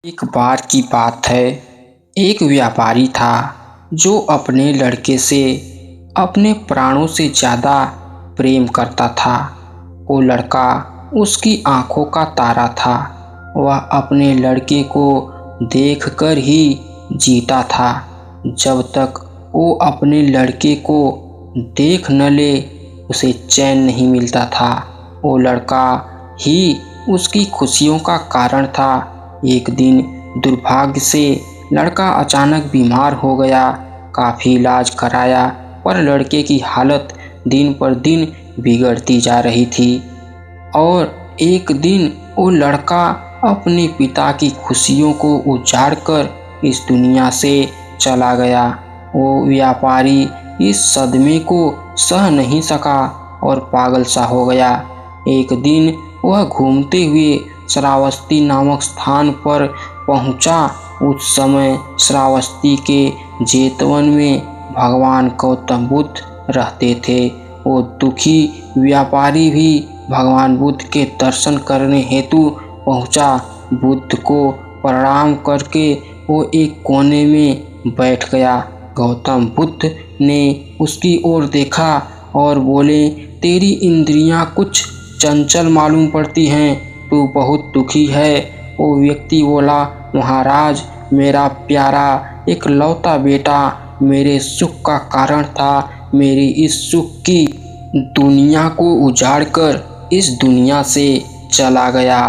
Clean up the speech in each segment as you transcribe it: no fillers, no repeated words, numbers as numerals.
एक बार की बात है। एक व्यापारी था जो अपने लड़के से अपने प्राणों से ज़्यादा प्रेम करता था। वो लड़का उसकी आंखों का तारा था। वह अपने लड़के को देखकर ही जीता था। जब तक वो अपने लड़के को देख न ले उसे चैन नहीं मिलता था। वो लड़का ही उसकी खुशियों का कारण था। एक दिन दुर्भाग्य से लड़का अचानक बीमार हो गया। काफ़ी इलाज कराया पर लड़के की हालत दिन पर दिन बिगड़ती जा रही थी। और एक दिन वो लड़का अपने पिता की खुशियों को उजाड़कर इस दुनिया से चला गया। वो व्यापारी इस सदमे को सह नहीं सका और पागल सा हो गया। एक दिन वह घूमते हुए श्रावस्ती नामक स्थान पर पहुंचा। उस समय श्रावस्ती के जेतवन में भगवान गौतम बुद्ध रहते थे। वो दुखी व्यापारी भी भगवान बुद्ध के दर्शन करने हेतु पहुंचा। बुद्ध को प्रणाम करके वो एक कोने में बैठ गया। गौतम बुद्ध ने उसकी ओर देखा और बोले, तेरी इंद्रियां कुछ चंचल मालूम पड़ती हैं, तू बहुत दुखी है। वो व्यक्ति बोला, महाराज, मेरा प्यारा इकलौता बेटा मेरे सुख का कारण था। मेरी इस सुख की दुनिया को उजाड़कर इस दुनिया से चला गया।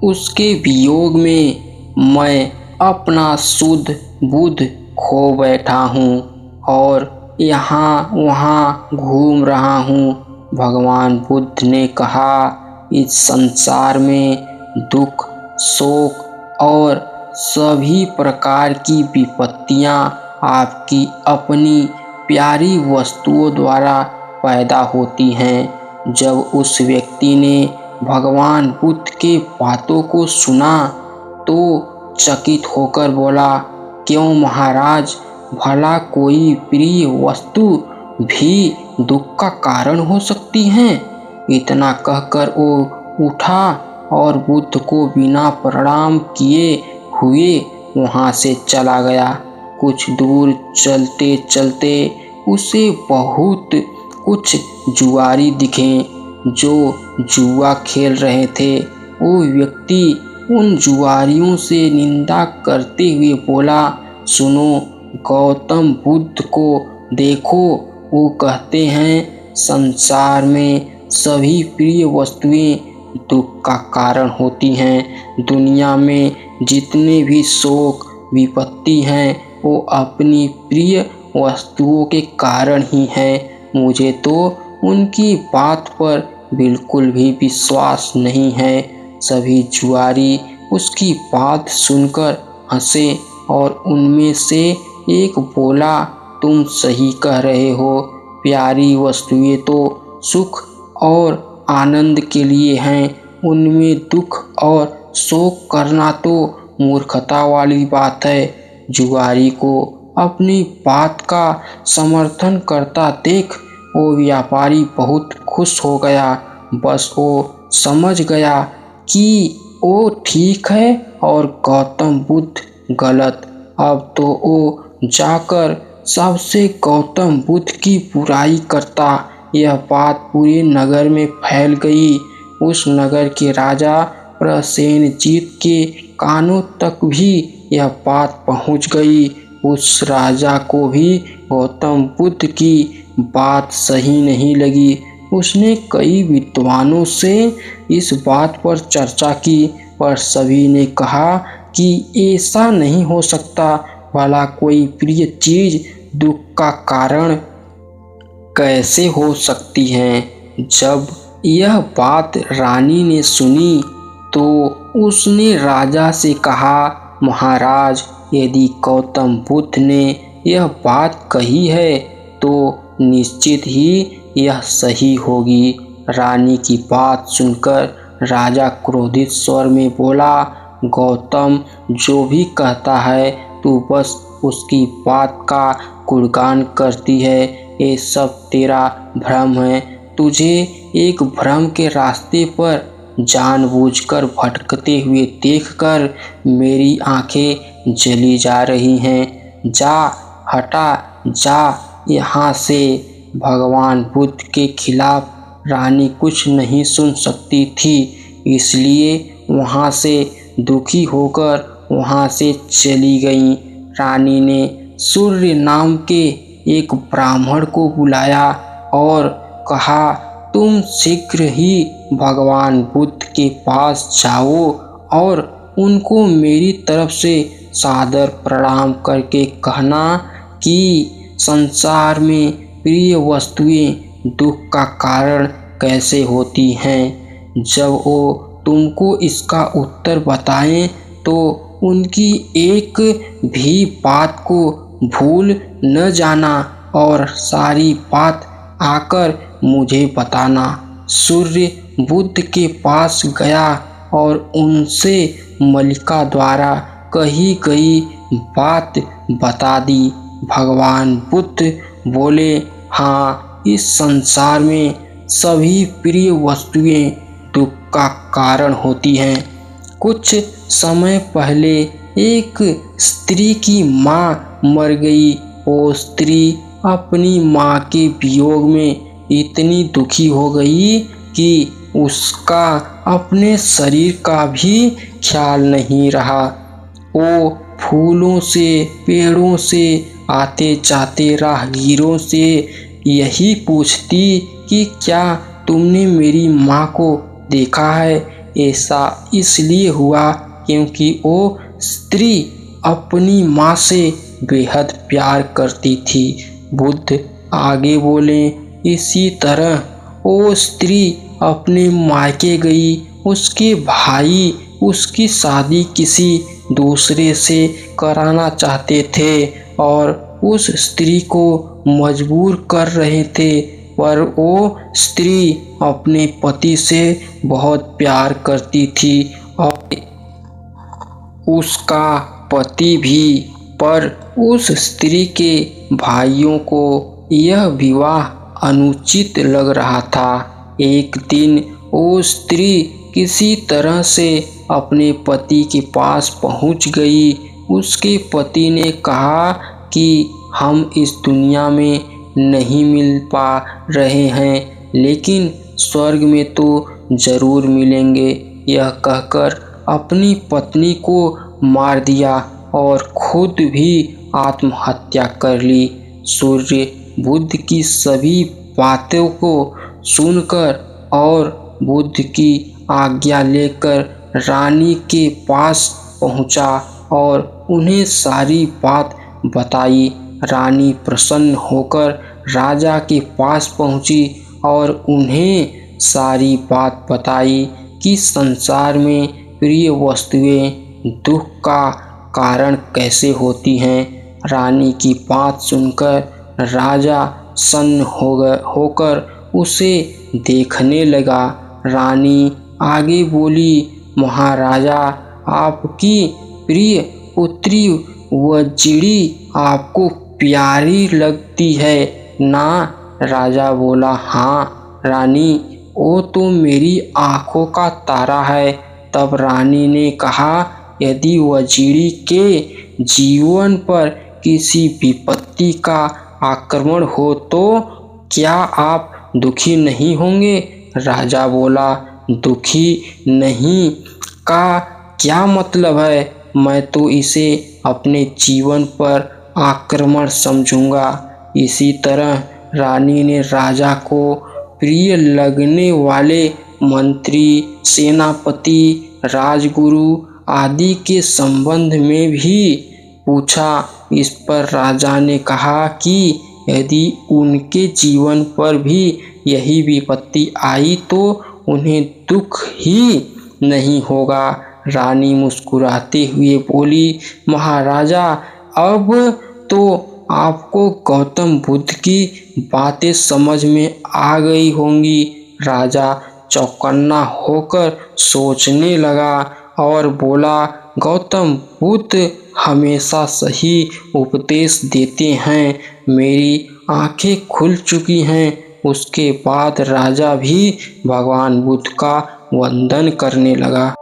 उसके वियोग में मैं अपना शुद्ध बुद्ध खो बैठा हूँ और यहाँ वहाँ घूम रहा हूँ। भगवान बुद्ध ने कहा, इस संसार में दुख, शोक और सभी प्रकार की विपत्तियाँ आपकी अपनी प्यारी वस्तुओं द्वारा पैदा होती हैं। जब उस व्यक्ति ने भगवान बुद्ध के बातों को सुना तो चकित होकर बोला, क्यों महाराज, भला कोई प्रिय वस्तु भी दुख का कारण हो सकती है? इतना कहकर वो उठा और बुद्ध को बिना प्रणाम किए हुए वहाँ से चला गया। कुछ दूर चलते चलते उसे बहुत कुछ जुआरी दिखे जो जुआ खेल रहे थे। वो व्यक्ति उन जुआरियों से निंदा करते हुए बोला, सुनो, गौतम बुद्ध को देखो, वो कहते हैं संसार में सभी प्रिय वस्तुएं दुख का कारण होती हैं। दुनिया में जितने भी शोक विपत्ति हैं वो अपनी प्रिय वस्तुओं के कारण ही हैं। मुझे तो उनकी बात पर बिल्कुल भी विश्वास नहीं है। सभी जुआरी उसकी बात सुनकर हंसे और उनमें से एक बोला, तुम सही कह रहे हो। प्यारी वस्तुएं तो सुख और आनंद के लिए हैं। उनमें दुख और शोक करना तो मूर्खता वाली बात है। जुआरी को अपनी बात का समर्थन करता देख वो व्यापारी बहुत खुश हो गया। बस वो समझ गया कि वो ठीक है और गौतम बुद्ध गलत। अब तो वो जाकर सबसे गौतम बुद्ध की बुराई करता। यह बात पूरे नगर में फैल गई। उस नगर के राजा प्रसेनजीत के कानों तक भी यह बात पहुंच गई। उस राजा को भी गौतम बुद्ध की बात सही नहीं लगी। उसने कई विद्वानों से इस बात पर चर्चा की पर सभी ने कहा कि ऐसा नहीं हो सकता। भला कोई प्रिय चीज दुख का कारण कैसे हो सकती है? जब यह बात रानी ने सुनी तो उसने राजा से कहा, महाराज, यदि गौतम बुद्ध ने यह बात कही है तो निश्चित ही यह सही होगी। रानी की बात सुनकर राजा क्रोधित स्वर में बोला, गौतम जो भी कहता है तू बस उसकी बात का गुणगान करती है। ये सब तेरा भ्रम है। तुझे एक भ्रम के रास्ते पर जानबूझकर भटकते हुए देखकर मेरी आंखें जली जा रही हैं। जा, हटा जा यहाँ से। भगवान बुद्ध के खिलाफ रानी कुछ नहीं सुन सकती थी, इसलिए वहाँ से दुखी होकर वहाँ से चली गई। रानी ने सूर्य नाम के एक ब्राह्मण को बुलाया और कहा, तुम शीघ्र ही भगवान बुद्ध के पास जाओ और उनको मेरी तरफ से सादर प्रणाम करके कहना कि संसार में प्रिय वस्तुएं दुख का कारण कैसे होती हैं। जब वो तुमको इसका उत्तर बताएं तो उनकी एक भी बात को भूल न जाना और सारी बात आकर मुझे बताना। सूर्य बुद्ध के पास गया और उनसे मल्लिका द्वारा कही गई बात बता दी। भगवान बुद्ध बोले, हाँ, इस संसार में सभी प्रिय वस्तुएं दुख का कारण होती हैं। कुछ समय पहले एक स्त्री की माँ मर गई। वो स्त्री अपनी माँ के वियोग में इतनी दुखी हो गई कि उसका अपने शरीर का भी ख्याल नहीं रहा। वो फूलों से, पेड़ों से, आते जाते राहगीरों से यही पूछती कि क्या तुमने मेरी माँ को देखा है। ऐसा इसलिए हुआ क्योंकि वो स्त्री अपनी माँ से बेहद प्यार करती थी। बुद्ध आगे बोले, इसी तरह वो स्त्री अपने मायके गई। उसके भाई उसकी शादी किसी दूसरे से कराना चाहते थे और उस स्त्री को मजबूर कर रहे थे, पर वो स्त्री अपने पति से बहुत प्यार करती थी और उसका पति भी। पर उस स्त्री के भाइयों को यह विवाह अनुचित लग रहा था। एक दिन वो स्त्री किसी तरह से अपने पति के पास पहुंच गई। उसके पति ने कहा कि हम इस दुनिया में नहीं मिल पा रहे हैं, लेकिन स्वर्ग में तो जरूर मिलेंगे। यह कहकर अपनी पत्नी को मार दिया और खुद भी आत्महत्या कर ली। सूर्य बुद्ध की सभी बातों को सुनकर और बुद्ध की आज्ञा लेकर रानी के पास पहुंचा और उन्हें सारी बात बताई। रानी प्रसन्न होकर राजा के पास पहुंची और उन्हें सारी बात बताई कि संसार में प्रिय वस्तुएं दुख का कारण कैसे होती हैं। रानी की बात सुनकर राजा सन्न होकर उसे देखने लगा। रानी आगे बोली, महाराजा, आपकी प्रिय पुत्री वज्जिड़ी आपको प्यारी लगती है ना। राजा बोला, हाँ रानी, वो तो मेरी आंखों का तारा है। तब रानी ने कहा, यदि वज्जिड़ी के जीवन पर किसी विपत्ति का आक्रमण हो तो क्या आप दुखी नहीं होंगे। राजा बोला, दुखी नहीं का क्या मतलब है, मैं तो इसे अपने जीवन पर आक्रमण समझूंगा। इसी तरह रानी ने राजा को प्रिय लगने वाले मंत्री, सेनापति, राजगुरु आदि के संबंध में भी पूछा। इस पर राजा ने कहा कि यदि उनके जीवन पर भी यही विपत्ति आई तो उन्हें दुख ही नहीं होगा। रानी मुस्कुराते हुए बोली, महाराजा, अब तो आपको गौतम बुद्ध की बातें समझ में आ गई होंगी। राजा चौकन्ना होकर सोचने लगा और बोला, गौतम बुद्ध हमेशा सही उपदेश देते हैं। मेरी आंखें खुल चुकी हैं। उसके बाद राजा भी भगवान बुद्ध का वंदन करने लगा।